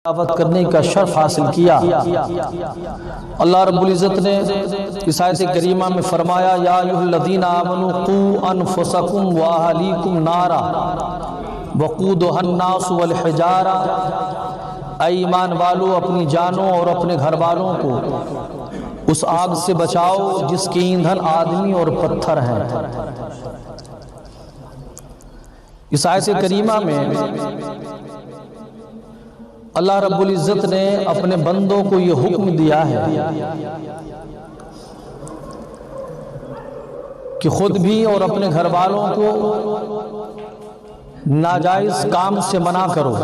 دعوت کرنے کا شرف حاصل کیا۔ اللہ رب العزت نے اس آیت کریمہ میں فرمایا یا ایھا الذین آمنوا قوا انفسکم واہلیکم نارا وقودھا الناس والحجارہ، اے ایمان والو اپنی جانوں اور اپنے گھر والوں کو اس آگ سے بچاؤ جس کے ایندھن آدمی اور پتھر ہیں۔ اس آیت کریمہ میں اللہ رب العزت نے اپنے بندوں کو یہ حکم دیا ہے کہ خود بھی اور اپنے گھر والوں کو ناجائز کام سے منع کرو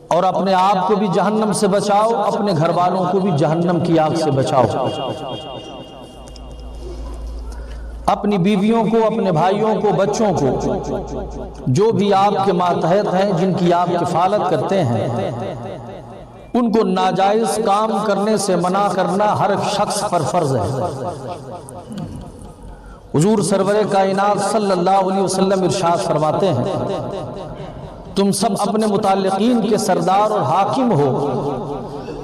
اور اپنے آپ کو بھی جہنم سے بچاؤ، اپنے گھر والوں کو بھی جہنم کی آگ سے بچاؤ۔ اپنی بیویوں کو، اپنے بھائیوں کو، بچوں کو، جو بھی آپ کے ماتحت ہیں، جن کی آپ کفالت کرتے ہیں، ان کو ناجائز کام کرنے سے منع کرنا ہر شخص پر فرض ہے۔ حضور سرور کائنات صلی اللہ علیہ وسلم ارشاد فرماتے ہیں تم سب اپنے متعلقین کے سردار اور حاکم ہو،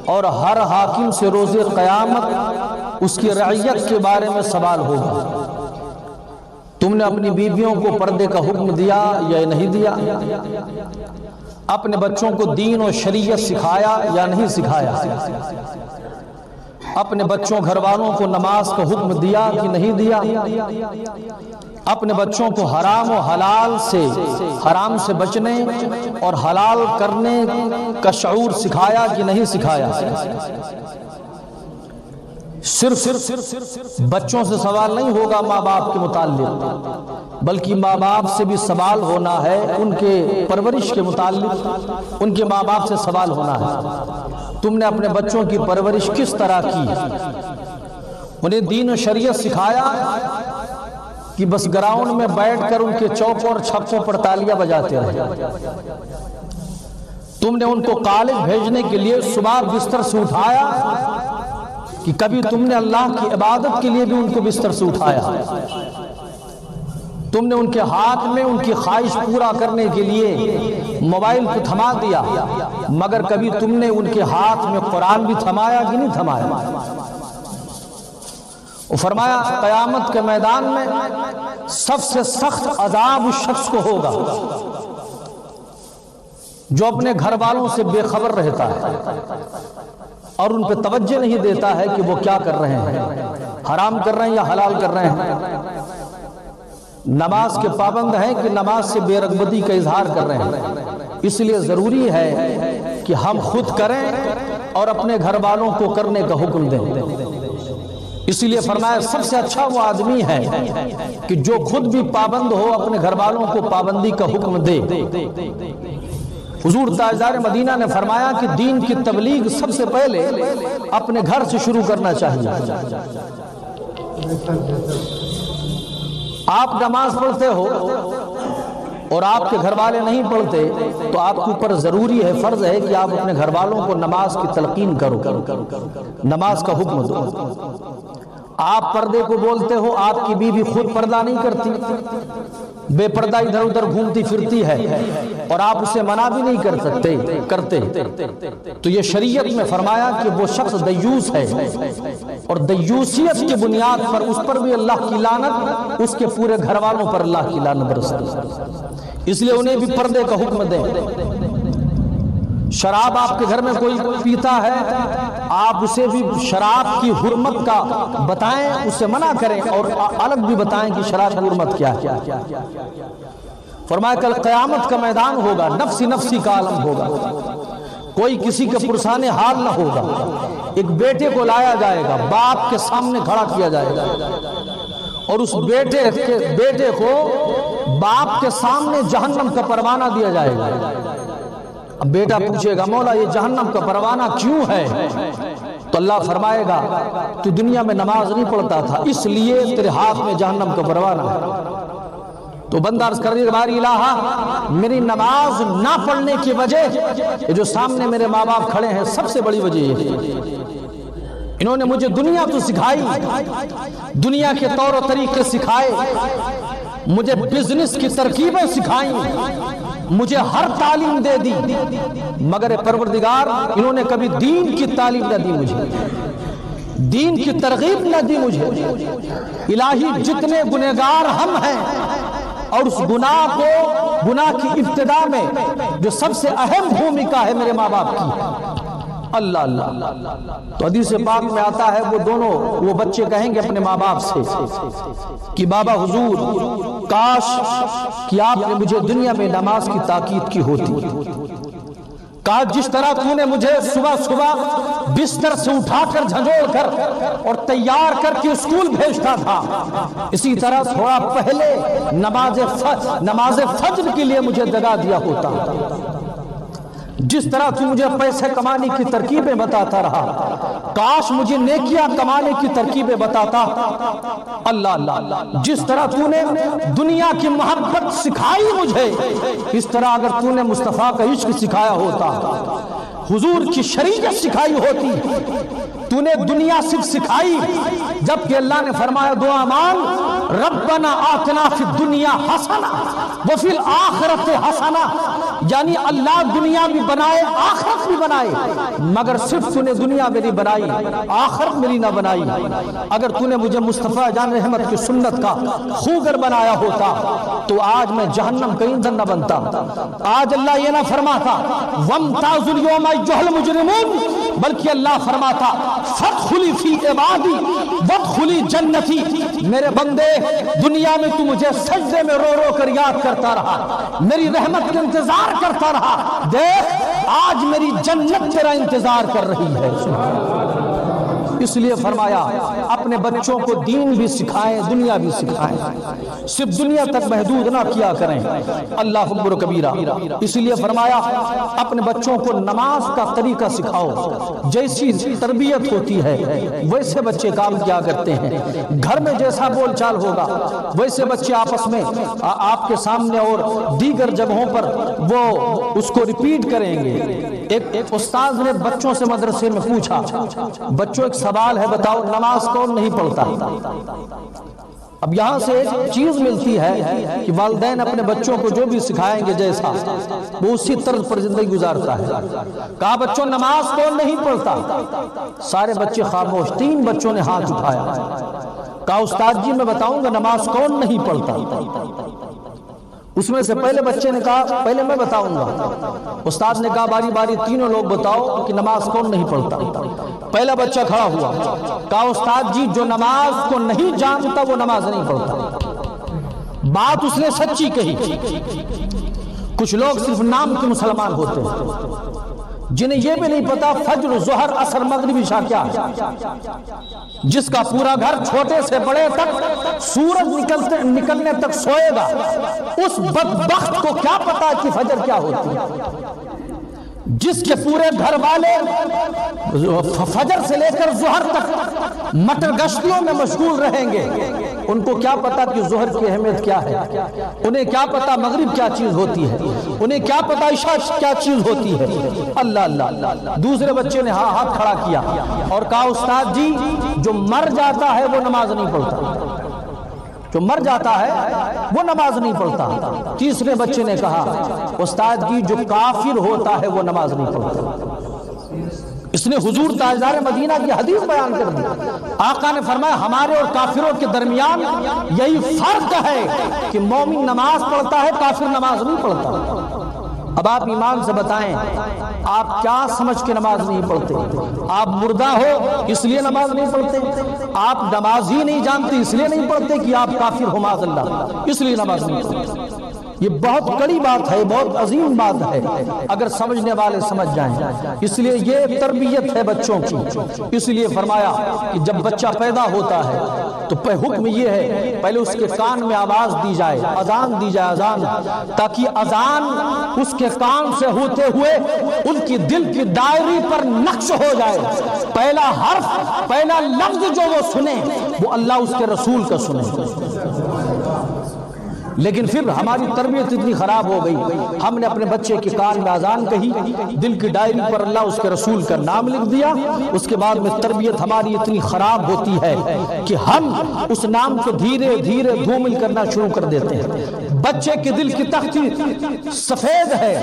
اور ہر حاکم سے روز قیامت اس کی رعیت کے بارے میں سوال ہوگا۔ تم نے اپنی بیویوں کو پردے کا حکم دیا یا نہیں دیا؟ اپنے بچوں کو دین و شریعت سکھایا یا نہیں سکھایا؟ اپنے بچوں گھر والوں کو نماز کا حکم دیا کہ نہیں دیا؟ اپنے بچوں کو حرام و حلال سے، حرام سے بچنے اور حلال کرنے کا شعور سکھایا کہ نہیں سکھایا؟ صرف بچوں سے سوال نہیں ہوگا ماں باپ کے متعلق، بلکہ ماں باپ سے بھی سوال ہونا ہے، ان کے پرورش کے متعلق ان کے ماں باپ سے سوال ہونا ہے۔ تم نے اپنے بچوں کی پرورش کس طرح کی؟ انہیں دین و شریعت سکھایا کہ بس گراؤنڈ میں بیٹھ کر ان کے چوکوں اور چھپوں پر تالیاں بجاتے رہے؟ تم نے ان کو کالج بھیجنے کے لیے صبح بستر سے اٹھایا کہ کبھی تم نے اللہ کی عبادت کے لیے بھی ان کو بستر سے اٹھایا؟ تم نے ان کے ہاتھ میں ان کی خواہش پورا کرنے کے لیے موبائل کو تھما دیا، مگر کبھی تم نے ان کے ہاتھ میں قرآن بھی تھمایا کہ نہیں تھمایا؟ وہ فرمایا قیامت کے میدان میں سب سے سخت عذاب اس شخص کو ہوگا جو اپنے گھر والوں سے بے خبر رہتا ہے اور ان پہ توجہ نہیں دیتا ہے کہ وہ کیا کر رہے ہیں، حرام کر رہے ہیں یا حلال کر رہے ہیں، نماز کے پابند ہیں کہ نماز سے بے رغبتی کا اظہار کر رہے ہیں۔ اس لیے ضروری ہے کہ ہم خود کریں اور اپنے گھر والوں کو کرنے کا حکم دیں۔ اس لیے فرمایا سب سے اچھا وہ آدمی ہے کہ جو خود بھی پابند ہو، اپنے گھر والوں کو پابندی کا حکم دے۔ حضور تاجدار مدینہ نے فرمایا کہ دین کی تبلیغ سب سے پہلے اپنے گھر سے شروع کرنا چاہیے۔ آپ نماز پڑھتے ہو اور آپ کے گھر والے نہیں پڑھتے تو آپ کے اوپر ضروری ہے، فرض ہے کہ آپ اپنے گھر والوں کو نماز کی تلقین کرو، نماز کا حکم دو۔ آپ پردے کو بولتے ہو، آپ کی بیوی خود پردہ نہیں کرتی، بے پردہ ادھر ادھر گھومتی پھرتی ہے اور آپ اسے منع بھی نہیں کرتے تو یہ شریعت میں فرمایا کہ وہ شخص دیوس ہے، اور دیوسیت کی بنیاد پر اس پر بھی اللہ کی لعنت، اس کے پورے گھر والوں پر اللہ کی لعنت برستی ہے۔ اس لیے انہیں بھی پردے کا حکم دیں۔ شراب آپ کے گھر میں کوئی پیتا ہے، آپ اسے بھی شراب کی حرمت کا بتائیں، اسے منع کریں اور الگ بھی بتائیں کہ شراب کی حرمت کیا ہے۔ فرمایا کل قیامت کا میدان ہوگا، نفسی نفسی کا عالم ہوگا، کوئی کسی کے پرسان حال نہ ہوگا۔ ایک بیٹے کو لایا جائے گا، باپ کے سامنے کھڑا کیا جائے گا اور اس بیٹے کو باپ کے سامنے جہنم کا پروانہ دیا جائے گا۔ اب بیٹا پوچھے گا مولا یہ جہنم کا پروانہ کیوں ہے؟ تو اللہ فرمائے گا تو دنیا میں نماز نہیں پڑھتا تھا، اس لیے تیرے ہاتھ میں جہنم کا پروانہ ہے۔ تو بندہ عرض کر رہی باری الہ میری نماز نہ پڑھنے کی وجہ جو سامنے میرے ماں باپ کھڑے ہیں سب سے بڑی وجہ یہ ہے، انہوں نے مجھے دنیا تو سکھائی، دنیا کے طور و طریقے سکھائے، مجھے بزنس کی ترکیبیں سکھائیں، مجھے ہر تعلیم دے دی، مگر پروردگار انہوں نے کبھی دین کی تعلیم نہ دی، مجھے دین کی ترغیب نہ دی مجھے۔ الہی جتنے گنہگار ہم ہیں اور اس گناہ کی ابتدا میں جو سب سے اہم بھومکا ہے میرے ماں باپ کی، اللہ اللہ، تو حدیث پاک میں آتا ہے وہ بچے کہیں گے اپنے ماں باپ سے کہ بابا حضور کاش کہ آپ نے مجھے دنیا میں نماز کی تاکید کی ہوتی، کاش جس طرح تو نے مجھے صبح صبح بستر سے اٹھا کر جھنجھوڑ کر اور تیار کر کے اسکول بھیجتا تھا، اسی طرح تھوڑا پہلے نماز فجر کے لیے مجھے جگا دیا ہوتا، جس طرح تو مجھے پیسے کمانے کی ترکیبیں بتاتا رہا، کاش مجھے نیکیاں کمانے کی ترکیبیں بتاتا، اللہ اللہ، جس طرح تو نے دنیا کی محبت سکھائی مجھے، اس طرح اگر تو نے مصطفیٰ کا عشق سکھایا ہوتا، حضور کی شریعت سکھائی ہوتی، تو نے دنیا صرف سکھائی، جبکہ اللہ نے فرمایا دعا مانگ ربنا آتنا فی الدنیا حسنہ وفی الآخرت حسنہ، یعنی اللہ دنیا بھی بنائے آخرت بھی بنائے، مگر صرف تو نے دنیا میری بنائی آخرت میری نہ بنائی۔ اگر تو نے مجھے مصطفیٰ جان رحمت کی سنت کا خوگر بنایا ہوتا تو آج میں جہنم کا ایندھن نہ بنتا، آج اللہ یہ نہ فرماتا وَامْتَازُوا الْيَوْمَ أَيُّهَا الْمُجْرِمُونَ، بلکہ اللہ فرماتا فَادْخُلِي فِي عِبَادِي وَادْخُلِي جَنَّتِي، میرے بندے دنیا میں تو مجھے سجدے میں رو رو کر یاد کرتا رہا، میری رحمت کا انتظار کرتا رہا، دیکھ آج میری جنت تیرا انتظار کر رہی ہے۔ اس لیے فرمایا اپنے بچوں کو دین بھی سکھائیں، دنیا بھی سکھائیں، صرف دنیا تک محدود نہ کیا کریں، اللہ اکبر کبیرہ۔ اس لیے فرمایا اپنے بچوں کو نماز کا طریقہ سکھاؤ، جیسی تربیت ہوتی ہے ویسے بچے کام کیا کرتے ہیں، گھر میں جیسا بول چال ہوگا ویسے بچے آپس میں آپ کے سامنے اور دیگر جگہوں پر وہ اس کو ریپیٹ کریں گے۔ ایک استاذ نے بچوں سے مدرسے میں پوچھا، بچوں ایک سوال ہے بتاؤ نماز کون نہیں پڑھتا؟ اب یہاں سے ایک چیز ملتی ہے کہ والدین اپنے بچوں کو جو بھی سکھائیں گے جیسا وہ اسی طرز پر زندگی گزارتا ہے۔ کہا بچوں نماز کون نہیں پڑھتا؟ سارے بچے خاموش، 3 بچوں نے ہاتھ اٹھایا، کہا استاد جی میں بتاؤں گا نماز کون نہیں پڑھتا۔ اس میں سے پہلے بچے نے کہا پہلے میں بتاؤں گا۔ استاد نے کہا باری باری تینوں لوگ بتاؤ کہ نماز کون نہیں پڑھتا۔ پہلا بچہ کھڑا ہوا، کہا استاد جی جو نماز کو نہیں جانتا وہ نماز نہیں پڑھتا۔ بات اس نے سچی کہی۔ کچھ لوگ صرف نام کے مسلمان ہوتے ہیں، جنہیں یہ بھی نہیں پتا فجر ظہر عصر مغرب عشاء کیا ہے، جس کا پورا گھر چھوٹے سے بڑے تک سورج نکلنے تک سوئے گا، اس بدبخت کو کیا پتا کہ فجر کیا ہوتی ہے؟ جس کے پورے گھر والے فجر سے لے کر ظہر تک مٹر گشتیوں میں مشغول رہیں گے، ان کو کیا پتا کہ ظہر کی اہمیت کیا ہے، انہیں کیا پتا مغرب کیا چیز ہوتی ہے، انہیں کیا پتا عشاء کیا چیز ہوتی ہے۔ اللہ اللہ۔ دوسرے بچے نے ہاتھ کھڑا کیا اور کہا استاد جی جو مر جاتا ہے وہ نماز نہیں پڑھتا، جو مر جاتا ہے وہ نماز نہیں پڑھتا۔ تیسرے بچے نے کہا استاد جی جو کافر ہوتا ہے وہ نماز نہیں پڑھتا۔ اس نے حضور تاجدار مدینہ کی حدیث بیان کر دی۔ آقا نے فرمایا ہمارے اور کافروں کے درمیان یہی فرق ہے کہ مومن نماز پڑھتا ہے، کافر نماز نہیں پڑھتا۔ اب آپ ایمان سے بتائیں آپ کیا سمجھ کے نماز نہیں پڑھتے؟ آپ مردہ ہو اس لیے نماز نہیں پڑھتے؟ آپ نماز ہی نہیں جانتے اس لیے نہیں پڑھتے کہ آپ کافر ہو معاذ اللہ، اس لیے نماز نہیں پڑھتے؟ یہ بہت کڑی بات ہے، بہت عظیم بات ہے، اگر سمجھنے والے سمجھ جائیں۔ اس لیے یہ تربیت ہے بچوں کی۔ اس لیے فرمایا کہ جب بچہ پیدا ہوتا ہے تو حکم یہ ہے پہلے اس کے کان میں آواز دی جائے، اذان دی جائے، اذان، تاکہ اذان اس کے کان سے ہوتے ہوئے ان کی دل کی ڈائری پر نقش ہو جائے۔ پہلا حرف، پہلا لفظ جو وہ سنے وہ اللہ اس کے رسول کا سنے۔ لیکن پھر ہماری تربیت اتنی خراب ہو گئی، ہم نے اپنے بچے کے کان میں اذان کہی، دل کی ڈائری پر اللہ اس کے رسول کا نام لکھ دیا، اس کے بعد میں تربیت ہماری اتنی خراب ہوتی ہے کہ ہم اس نام کو دھیرے دھیرے دھومل کرنا شروع کر دیتے ہیں۔ بچے کے دل کی تختی سفید ہے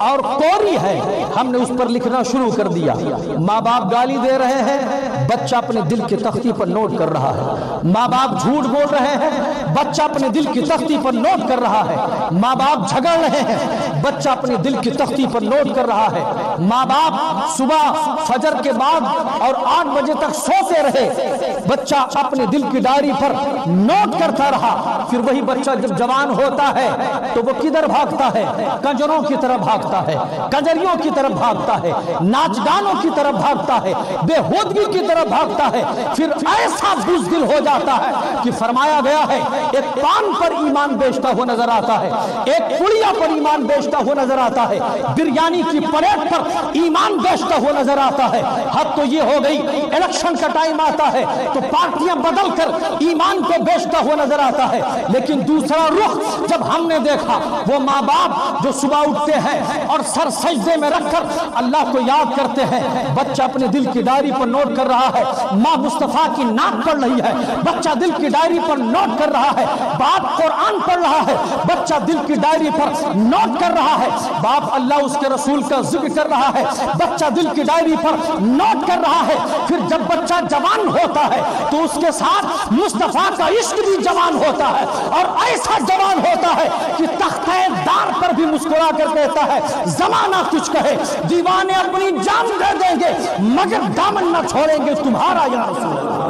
اور کوری ہے، ہم نے اس پر لکھنا شروع کر دیا۔ ماں باپ گالی دے رہے ہیں، بچہ اپنے دل کی تختی پر نوٹ کر رہا ہے۔ ماں باپ جھوٹ بول رہے ہیں، بچہ اپنے دل کی تختی پر نوٹ کر رہا ہے۔ ماں باپ جھگڑ رہے ہیں، بچہ اپنے دل کی تختی پر نوٹ کر رہا ہے۔ ماں باپ صبح فجر کے بعد اور 8 بجے تک سوتے رہے، بچہ اپنے دل کی ڈائری پر نوٹ کرتا رہا۔ پھر وہی بچہ جب جوان ہوتا ہے تو وہ کدھر بھاگتا ہے؟ کنجروں کی طرف بھاگتا ہے، کنجریوں کی طرف بھاگتا ہے، ناچ گانوں کی طرف بھاگتا ہے، بے ہودگی کی طرف بھاگتا ہے۔ پھر ایسا بزدل ہو جاتا ہے کہ فرمایا گیا ہے ایک پان پر ایمان بیچتا ہوا نظر آتا ہے، ایک پڑیا پر ایمان بیچتا ہوا نظر آتا ہے، بریانی کی پلیٹ پر ایمان بیچتا ہوا نظر آتا ہے۔ حد تو یہ ہو گئی الیکشن کا ٹائم آتا ہے تو پارٹیاں بدل کر ایمان کو بیچتا ہوا نظر آتا ہے۔ لیکن دوسرا رخ جب ہم نے دیکھا، وہ ماں باپ جو صبح اٹھتے ہیں اور سر سجدے میں رکھ کر اللہ کو یاد کرتے ہیں، بچہ اپنے دل کی ڈائری پر نوٹ کر رہا ہے، ماں مصطفیٰ کی نعت پڑھ رہی ہے، بچہ دل کی ڈائری پر نوٹ کر رہا ہے، باپ قرآن پڑھ رہا ہے، بچہ دل کی ڈائری پر نوٹ کر رہا ہے، باپ اللہ اس کے رسول کا ذکر کر رہا ہے، بچہ دل کی ڈائری پر نوٹ کر رہا ہے۔ پھر جب بچہ جوان ہوتا ہے تو اس کے ساتھ مصطفیٰ کا عشق بھی جوان ہوتا ہے، اور ایسا جوان ہوتا ہے کہ تختہ دار پر بھی مسکرا کر کہتا ہے زمانہ کچھ کہے دیوانے اپنی جان دے دیں گے مگر دامن نہ چھوڑیں گے تمہارا یا رسول اللہ۔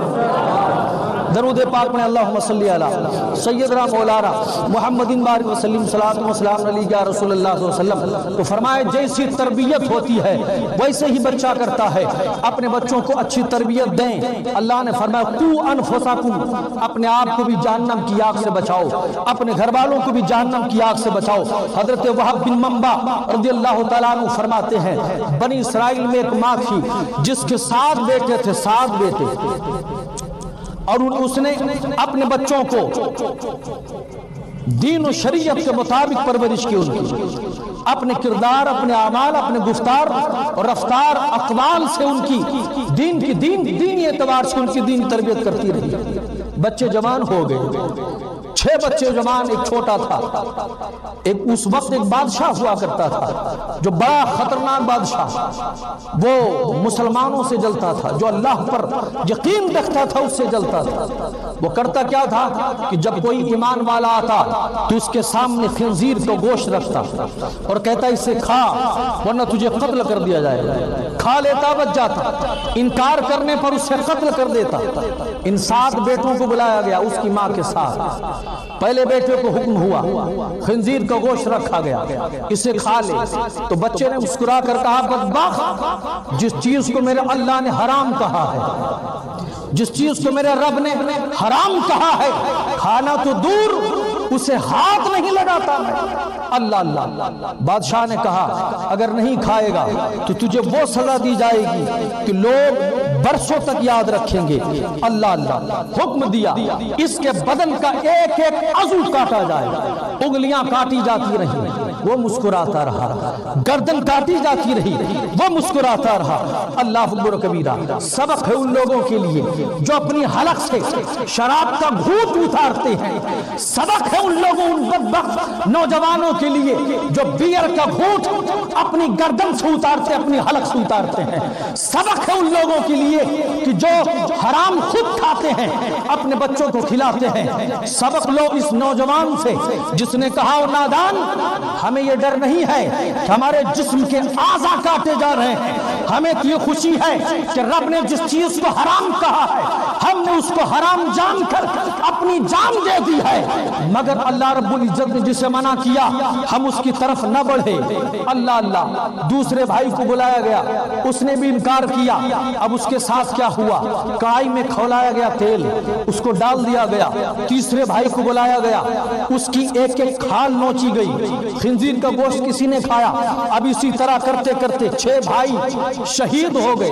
درود پاک میں اللہم صلی علی سیدنا مولانا محمد بارک وسلم صلاۃ و سلام علیہ یا رسول اللہ صلی اللہ علیہ وسلم۔ تو فرمائے جیسی تربیت ہوتی ہے ویسے ہی بچہ کرتا ہے، اپنے بچوں کو اچھی تربیت دیں۔ اللہ نے فرمایا قوا انفسکم، اپنے آپ کو بھی جہنم کی آگ سے بچاؤ، اپنے گھر والوں کو بھی جہنم کی آگ سے بچاؤ۔ حضرت وہب بن منبع رضی اللہ تعالیٰ عنہ فرماتے ہیں بنی اسرائیل میں ایک ماں تھی جس کے 7 بیٹے تھے، 7 بیٹے، اور اس نے اپنے بچوں کو دین و شریعت کے مطابق پرورش کی، ان کی اپنے کردار، اپنے اعمال، اپنے گفتار اور رفتار اقوال سے ان کی دینی اعتبار سے ان کی دین تربیت کرتی رہی۔ بچے جوان ہو گئے، 6 بچے جوان، ایک چھوٹا تھا۔ اس وقت ایک بادشاہ ہوا کرتا تھا جو بڑا خطرناک بادشاہ، وہ مسلمانوں سے جلتا تھا، جو اللہ پر یقین رکھتا تھا اس سے جلتا تھا۔ وہ کرتا کیا تھا کہ جب کوئی ایمان والا آتا تو اس کے سامنے خنزیر کا گوشت رکھتا اور کہتا اسے کھا ورنہ تجھے قتل کر دیا جائے گا۔ کھا لیتا، بچ جاتا، انکار کرنے پر اسے قتل کر دیتا۔ ان 7 بیٹوں کو بلایا گیا اس کی ماں کے ساتھ۔ پہلے بیٹے کو حکم ہوا خنزیر کا گوشت رکھا گیا، اسے کھا لے۔ تو بچے نے مسکرا کر کہا بدبخت، جس چیز کو میرے اللہ نے حرام کہا ہے، جس چیز کو میرے رب نے حرام کہا ہے، کھانا تو دور اسے ہاتھ نہیں لگاتا میں۔ اللہ اللہ، بادشاہ نے کہا اگر نہیں کھائے گا تو تجھے وہ سزا دی جائے گی کہ لوگ برسوں تک یاد رکھیں گے۔ اللہ اللہ، حکم دیا اس کے بدن کا ایک ایک عضو کاٹا جائے، انگلیاں کاٹی جاتی رہی، وہ مسکراتا رہا، گردن کاٹی جاتی رہی، وہ مسکراتا رہا۔ اللہ اکبر و کبیرہ۔ سبق ہے ان لوگوں کے لیے جو اپنی حلق سے شراب کا گھونٹ اتارتے ہیں، سبق ہے ان لوگوں، ان بدبخت نوجوانوں کے لیے جو بیئر کا گھونٹ اپنی گردن سے اتارتے، اپنی حلق سے اتارتے ہیں۔ سبق ہے ان لوگوں کے لیے کہ جو حرام خود کھاتے ہیں اپنے بچوں کو کھلاتے ہیں۔ سبق لو اس نوجوان سے جس نے کہا او نادان، ہمیں یہ ڈر نہیں ہے کہ ہمارے جسم کے اعضاء کاٹے جا رہے ہیں، ہمیں تو یہ خوشی ہے کہ رب نے جس چیز کو حرام کہا ہے ہم نے اس کو حرام جان کر اپنی جان دے دی ہے، مگر اللہ رب العزت نے جسے منع کیا ہم اس کی طرف نہ بڑھے۔ اللہ اللہ۔ دوسرے بھائی کو بلایا گیا، اس نے بھی انکار کیا۔ اب اس کے ساتھ کیا ہوا؟ کڑائی میں کھولایا گیا تیل، اس کو ڈال دیا گیا۔ تیسرے بھائی کو بلایا گیا، اس کی ایک ایک کھال نوچی گئی، خنزیر کا گوشت کسی نے کھایا۔ اب اسی طرح کرتے کرتے 6 بھائی شہید ہو گئے۔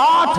8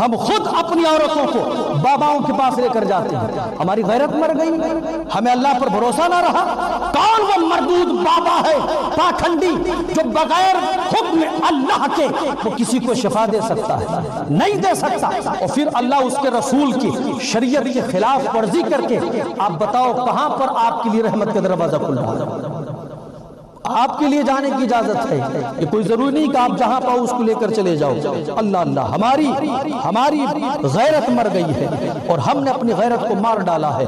ہم خود اپنی عورتوں کو باباؤں کے پاس لے کر جاتے ہیں، ہماری غیرت مر گئی، ہمیں اللہ پر بھروسہ نہ رہا۔ کون وہ مردود بابا ہے پاکھنڈی جو بغیر حکم اللہ کے وہ کسی کو شفا دے سکتا ہے؟ نہیں دے سکتا۔ اور پھر اللہ اس کے رسول کی شریعت کی خلاف ورزی کر کے آپ بتاؤ کہاں پر آپ کے لیے رحمت کا دروازہ کھل رہا ہے؟ آپ کے لیے جانے کی اجازت ہے، یہ کوئی ضروری نہیں کہ آپ جہاں پاؤ اس کو لے کر چلے جاؤ۔ اللہ اللہ، ہماری غیرت مر گئی ہے اور ہم نے اپنی غیرت کو مار ڈالا ہے۔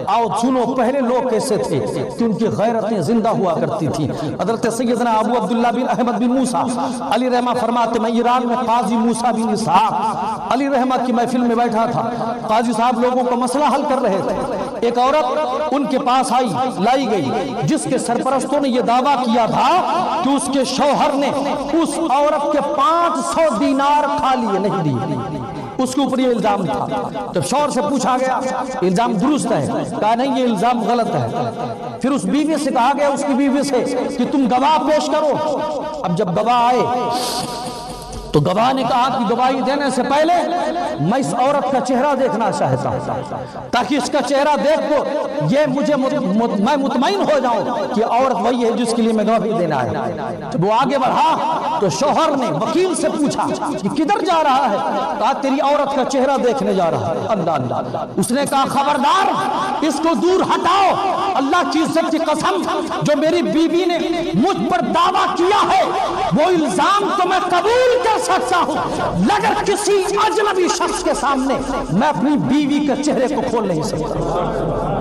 آؤ سنو پہلے لوگ کیسے تھے کہ ان کی غیرتیں زندہ ہوا کرتی تھیں۔ حضرت سیدنا ابو عبداللہ بن احمد بن موسیٰ علی رحمہ فرماتے میں ایران میں قاضی موسیٰ بن اسحاق علی رحمہ کی محفل میں بیٹھا تھا، قاضی صاحب لوگوں کو مسئلہ حل کر رہے تھے، ایک عورت ان کے پاس لائی گئی جس کے سرپرستوں نے یہ دعویٰ کیا تھا کہ اس کے شوہر نے اس عورت کے 500 دینار کھا لیے، نہیں دیے، اس کے اوپر یہ الزام تھا۔ جب شوہر سے پوچھا گیا الزام درست ہے، کہا نہیں یہ الزام غلط ہے۔ پھر اس بیوی سے کہا گیا، اس کی بیوی سے کہ تم گواہ پیش کرو۔ اب جب گواہ آئے تو گواہ نے کہا کہ گواہی دینے سے پہلے میں اس عورت کا چہرہ دیکھنا چاہتا ہوں تاکہ اس کا چہرہ دیکھ کو میں مطمئن ہو جاؤں کہ عورت وہی ہے جس کے لیے میں گواہی دینا ہے۔ جب وہ آگے بڑھا تو شوہر نے وکیل سے پوچھا کہ کدھر جا رہا ہے؟ کہا تیری عورت کا چہرہ دیکھنے جا رہا ہے۔ اللہ اللہ، اس نے کہا خبردار اس کو دور ہٹاؤ، اللہ کی عزت کی قسم جو میری بیوی نے مجھ پر دعویٰ کیا ہے وہ الزام تو میں قبول کر سکتا ہوں، مگر کسی اجنبی شخص کے سامنے میں اپنی بیوی کے چہرے کو کھول نہیں سکتا۔